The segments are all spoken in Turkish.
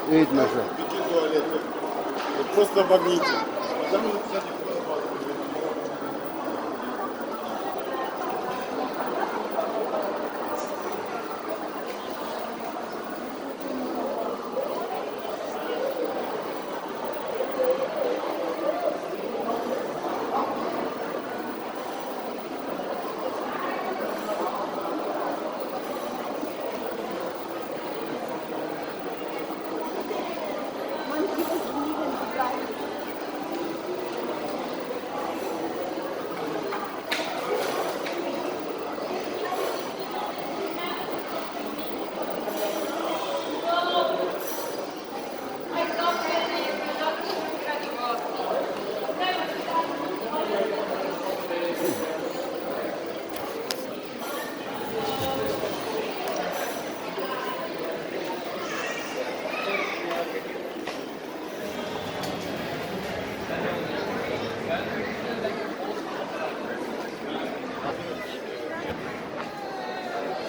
Видно наша. Такие туалеты. Вот просто обогните. Потому что, кстати,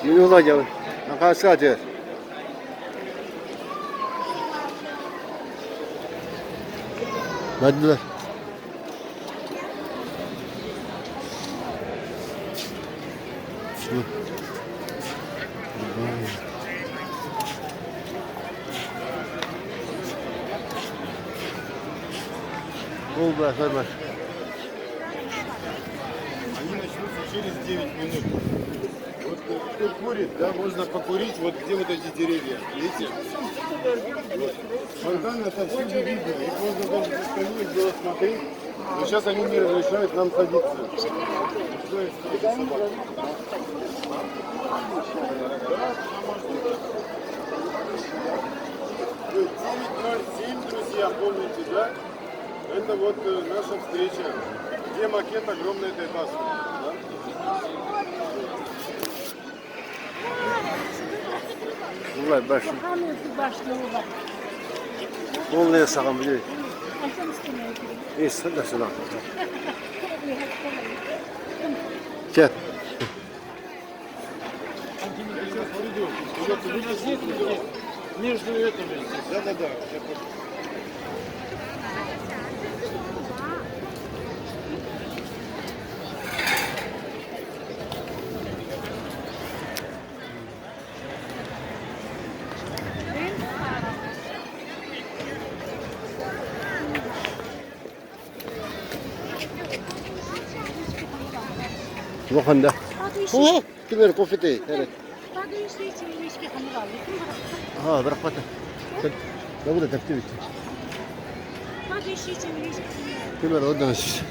Не уладил. Накасать. Hadi. Şu. Oldu arkadaşlar. они начнутся через 9 минут. Вот кто курит, да, можно покурить вот где вот эти деревья. Видите? Вот. Фонтан отовсюду видно. Их можно даже со скамеек было смотреть. Но сейчас они не разрешают нам садиться. Что есть собака? 9:07, друзья, помните, да? Это вот наша встреча. Где макет огромной этой башни. Да? Vallahi başım. Olmaya sağım biliyor. İyi sen de selam. Gel. Между этими. Да. Lokanda. Oh, kimler kofete. Evet. Ha, bırak bana. Ne bu da takdir etti. Kimler oradan siz.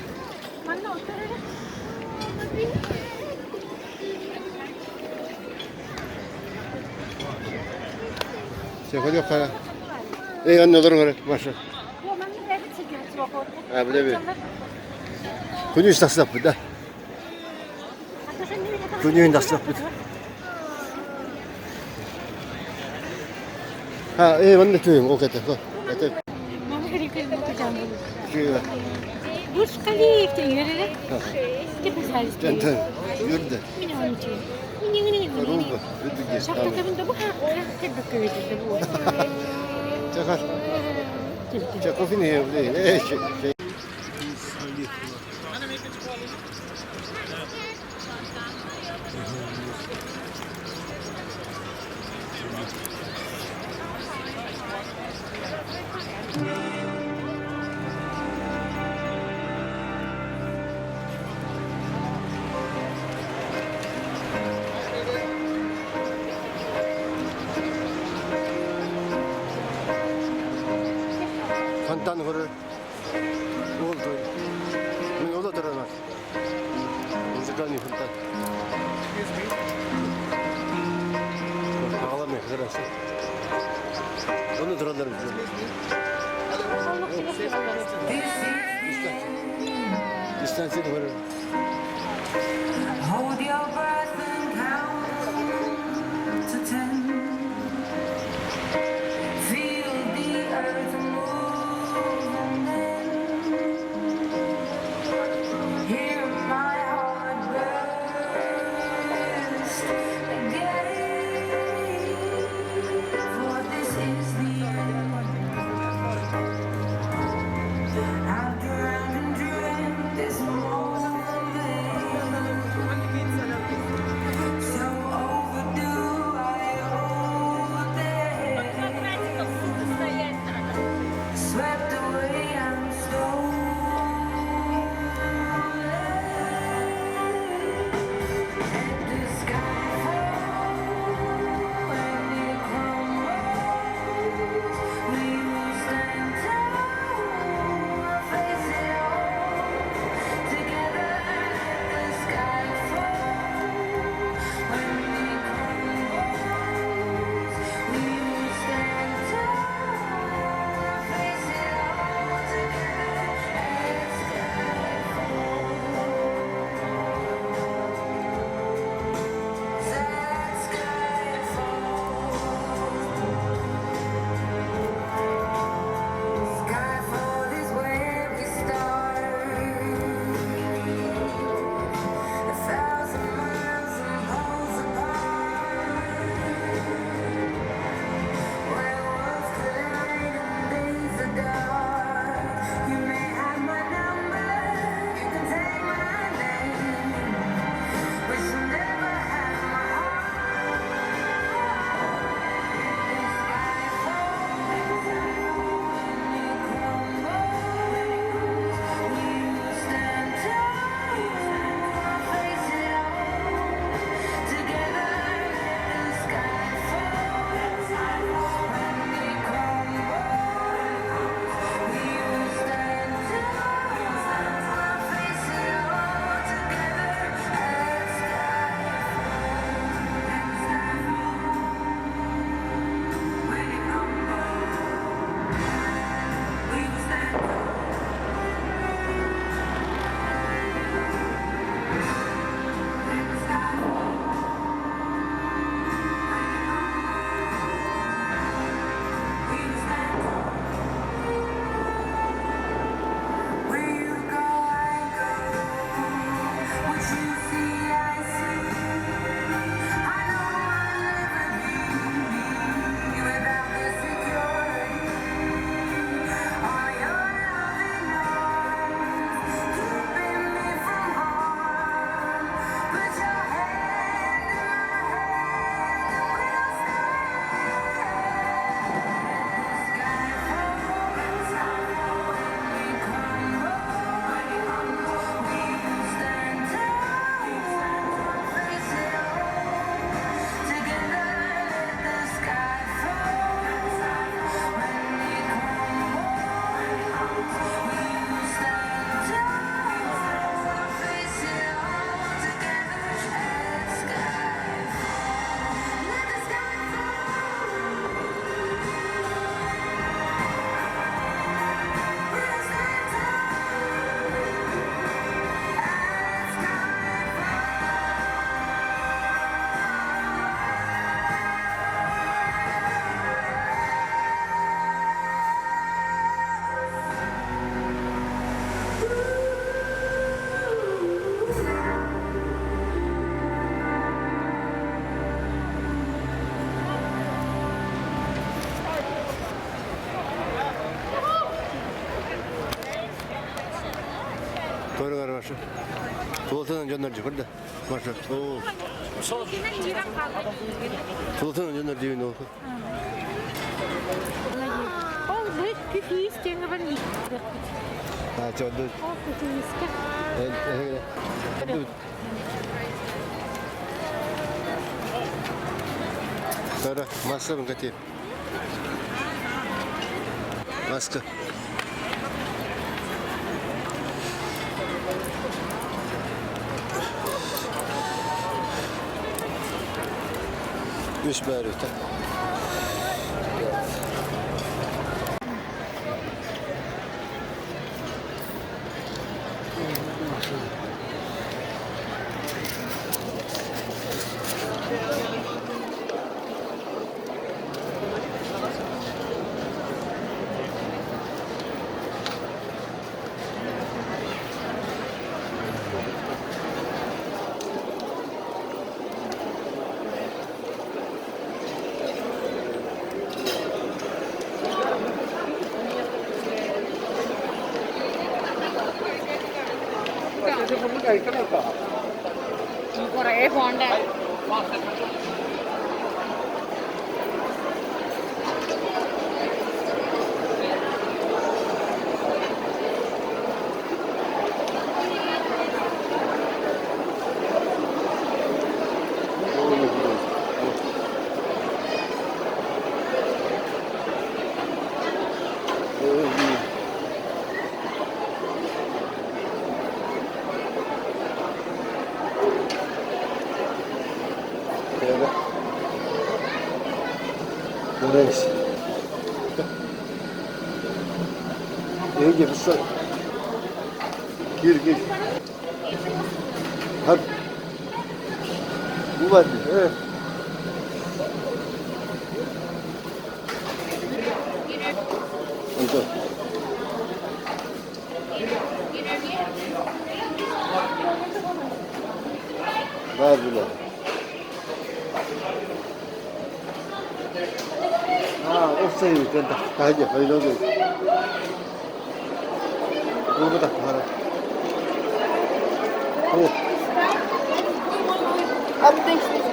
Sen hadi para. Ey anne olur mu? Maşa. Ha bu da bir. Kunyu tasla bu da. Kunyu tasla bu. Ha, ben de köyüm o kadar. Yeter. Şöyle. Burç Khalifa yürüyerek. Çok güzel. Ten. Yürüdü. Rumba. Şapka kabinde bu kadar köyde bu. Çakar. Çakofin evde. Şey. Kantan hırı. Oldu. Bu yolda duranlar. Müzikani kantan. Ağlamaya kırarsa. Onu duranlar bize. İstansi de hırı. Hold your breath and count to 10. Feel the earth move and then hear my heart burst again. For this is the end. Maşa. Tuvaletinden gönderci. Hadi. Maşa. Oo. Senin jiran kaldı. Tuvaletinden gönderci evine oldu. Oh, bu pipis jangan kan gitu. Ha çöldü. Oh, pipis kan. Evet. Sonra maske mı katayım? Maske. Üç bärüte. കുറേ പോണ്ടേ Böyle. Neresi? İyi bir şey. Gir. Hadi. Bu var mı? Evet. Hadi. Var bunlar. Ha, o sayılır. Ben daha önce öyle oluyor. Bunu da para. Update